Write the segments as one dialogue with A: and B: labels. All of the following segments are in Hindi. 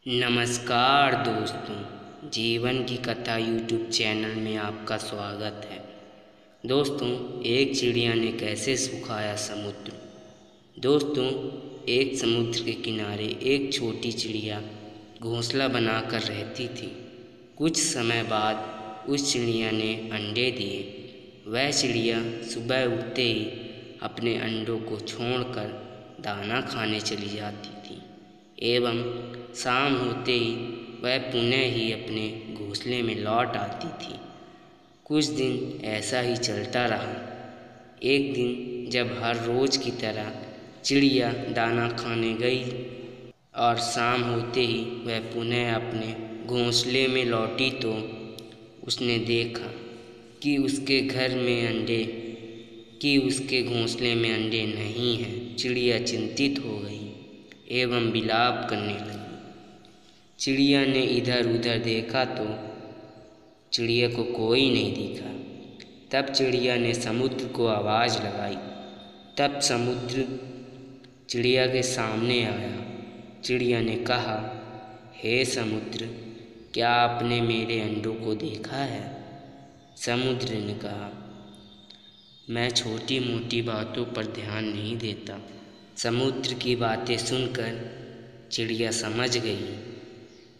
A: नमस्कार दोस्तों, जीवन की कथा यूट्यूब चैनल में आपका स्वागत है। दोस्तों, एक चिड़िया ने कैसे सुखाया समुद्र। दोस्तों, एक समुद्र के किनारे एक छोटी चिड़िया घोंसला बनाकर रहती थी। कुछ समय बाद उस चिड़िया ने अंडे दिए। वह चिड़िया सुबह उठते ही अपने अंडों को छोड़कर दाना खाने चली जाती थी एवं शाम होते ही वह पुनः ही अपने घोंसले में लौट आती थी। कुछ दिन ऐसा ही चलता रहा। एक दिन जब हर रोज की तरह चिड़िया दाना खाने गई और शाम होते ही वह पुनः अपने घोंसले में लौटी तो उसने देखा कि उसके घोंसले में अंडे नहीं हैं। चिड़िया चिंतित हो गई एवं विलाप करने लगी। चिड़िया ने इधर उधर देखा तो चिड़िया को कोई नहीं दिखा। तब चिड़िया ने समुद्र को आवाज़ लगाई। तब समुद्र चिड़िया के सामने आया। चिड़िया ने कहा, हे समुद्र, क्या आपने मेरे अंडों को देखा है? समुद्र ने कहा, मैं छोटी मोटी बातों पर ध्यान नहीं देता। समुद्र की बातें सुनकर चिड़िया समझ गई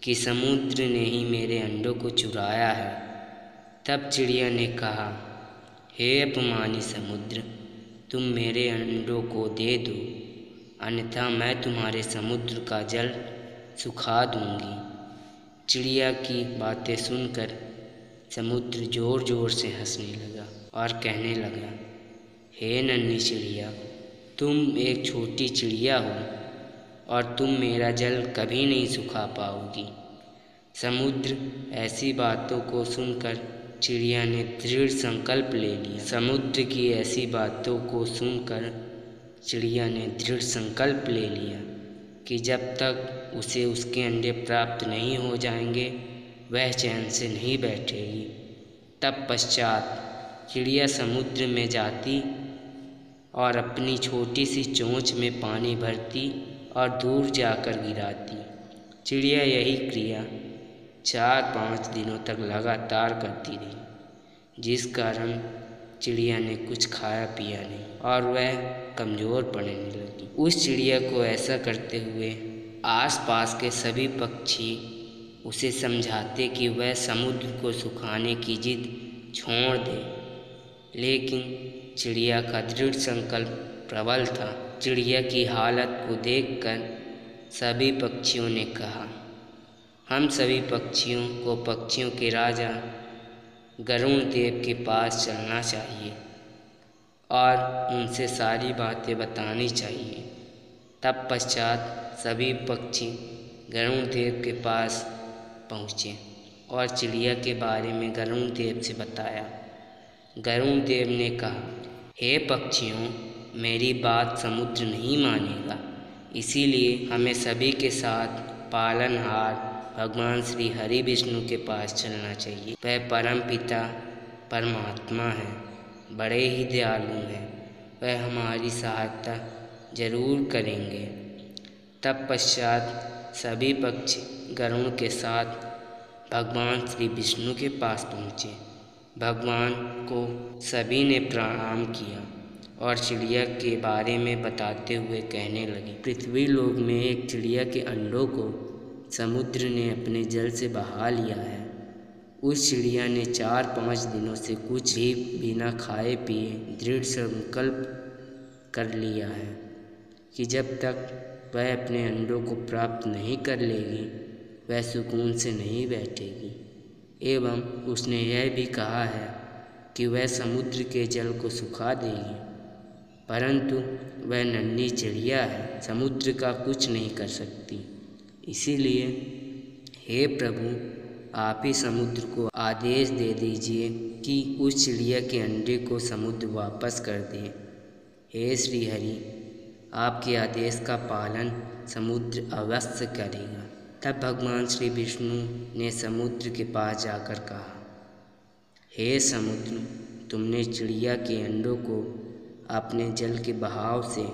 A: कि समुद्र ने ही मेरे अंडों को चुराया है। तब चिड़िया ने कहा, हे अपमानी समुद्र, तुम मेरे अंडों को दे दो, अन्यथा मैं तुम्हारे समुद्र का जल सुखा दूंगी। चिड़िया की बातें सुनकर समुद्र ज़ोर ज़ोर से हंसने लगा और कहने लगा, हे नन्ही चिड़िया, तुम एक छोटी चिड़िया हो और तुम मेरा जल कभी नहीं सुखा पाओगी। समुद्र ऐसी बातों को सुनकर चिड़िया ने दृढ़ संकल्प ले लिया। समुद्र की ऐसी बातों को सुनकर चिड़िया ने दृढ़ संकल्प ले लिया कि जब तक उसे उसके अंडे प्राप्त नहीं हो जाएंगे वह चैन से नहीं बैठेगी। तब पश्चात चिड़िया समुद्र में जाती और अपनी छोटी सी चोंच में पानी भरती और दूर जाकर गिराती। चिड़िया यही क्रिया 4-5 दिनों तक लगातार करती रही, जिस कारण चिड़िया ने कुछ खाया पिया नहीं और वह कमज़ोर पड़ने लगी। उस चिड़िया को ऐसा करते हुए आसपास के सभी पक्षी उसे समझाते कि वह समुद्र को सुखाने की जिद छोड़ दे, लेकिन चिड़िया का दृढ़ संकल्प प्रबल था। चिड़िया की हालत को देखकर सभी पक्षियों ने कहा, हम सभी पक्षियों को पक्षियों के राजा गरुड़ देव के पास चलना चाहिए और उनसे सारी बातें बतानी चाहिए। तब पश्चात सभी पक्षी गरुड़ देव के पास पहुँचे और चिड़िया के बारे में गरुड़ देव से बताया। गरुड़ देव ने कहा, हे पक्षियों, मेरी बात समुद्र नहीं मानेगा, इसीलिए हमें सभी के साथ पालनहार भगवान श्री हरि विष्णु के पास चलना चाहिए। वह परम पिता परमात्मा है, बड़े ही दयालु हैं, वह हमारी सहायता जरूर करेंगे। तब पश्चात सभी पक्षी गरुड़ के साथ भगवान श्री विष्णु के पास पहुँचे। भगवान को सभी ने प्रणाम किया और चिड़िया के बारे में बताते हुए कहने लगे, पृथ्वी लोक में एक चिड़िया के अंडों को समुद्र ने अपने जल से बहा लिया है। उस चिड़िया ने 4-5 दिनों से कुछ भी बिना खाए पिए दृढ़ संकल्प कर लिया है कि जब तक वह अपने अंडों को प्राप्त नहीं कर लेगी वह सुकून से नहीं बैठेगी। एवं उसने यह भी कहा है कि वह समुद्र के जल को सुखा देगी, परंतु वह नन्ही चिड़िया है, समुद्र का कुछ नहीं कर सकती। इसीलिए हे प्रभु, आप ही समुद्र को आदेश दे दीजिए कि उस चिड़िया के अंडे को समुद्र वापस कर दे। हे श्री हरि, आपके आदेश का पालन समुद्र अवश्य करेगा। तब भगवान श्री विष्णु ने समुद्र के पास जाकर कहा, हे समुद्र, तुमने चिड़िया के अंडों को अपने जल के बहाव से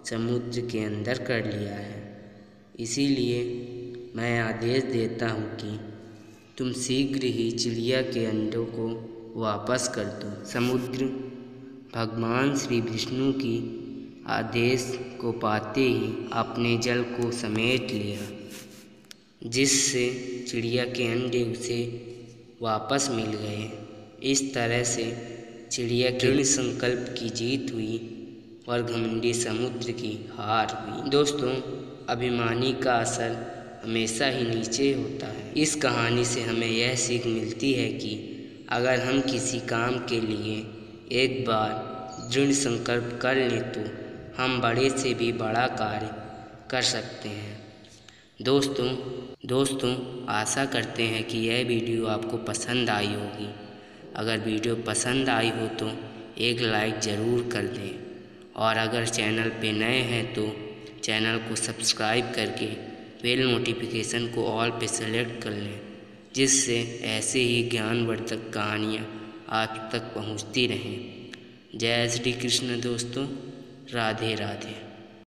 A: समुद्र के अंदर कर लिया है, इसीलिए मैं आदेश देता हूँ कि तुम शीघ्र ही चिड़िया के अंडों को वापस कर दो। समुद्र भगवान श्री विष्णु की आदेश को पाते ही अपने जल को समेट लिया, जिससे चिड़िया के अंडे उसे वापस मिल गए। इस तरह से चिड़िया के दृढ़ संकल्प की जीत हुई और घमंडी समुद्र की हार हुई। दोस्तों, अभिमानी का असर हमेशा ही नीचे होता है। इस कहानी से हमें यह सीख मिलती है कि अगर हम किसी काम के लिए एक बार दृढ़ संकल्प कर लें तो हम बड़े से भी बड़ा कार्य कर सकते हैं। दोस्तों आशा करते हैं कि यह वीडियो आपको पसंद आई होगी। अगर वीडियो पसंद आई हो तो एक लाइक ज़रूर कर दें, और अगर चैनल पे नए हैं तो चैनल को सब्सक्राइब करके बेल नोटिफिकेशन को ऑल पे सेलेक्ट कर लें, जिससे ऐसे ही ज्ञानवर्धक कहानियाँ आप तक पहुँचती रहें। जय श्री कृष्ण दोस्तों, राधे राधे।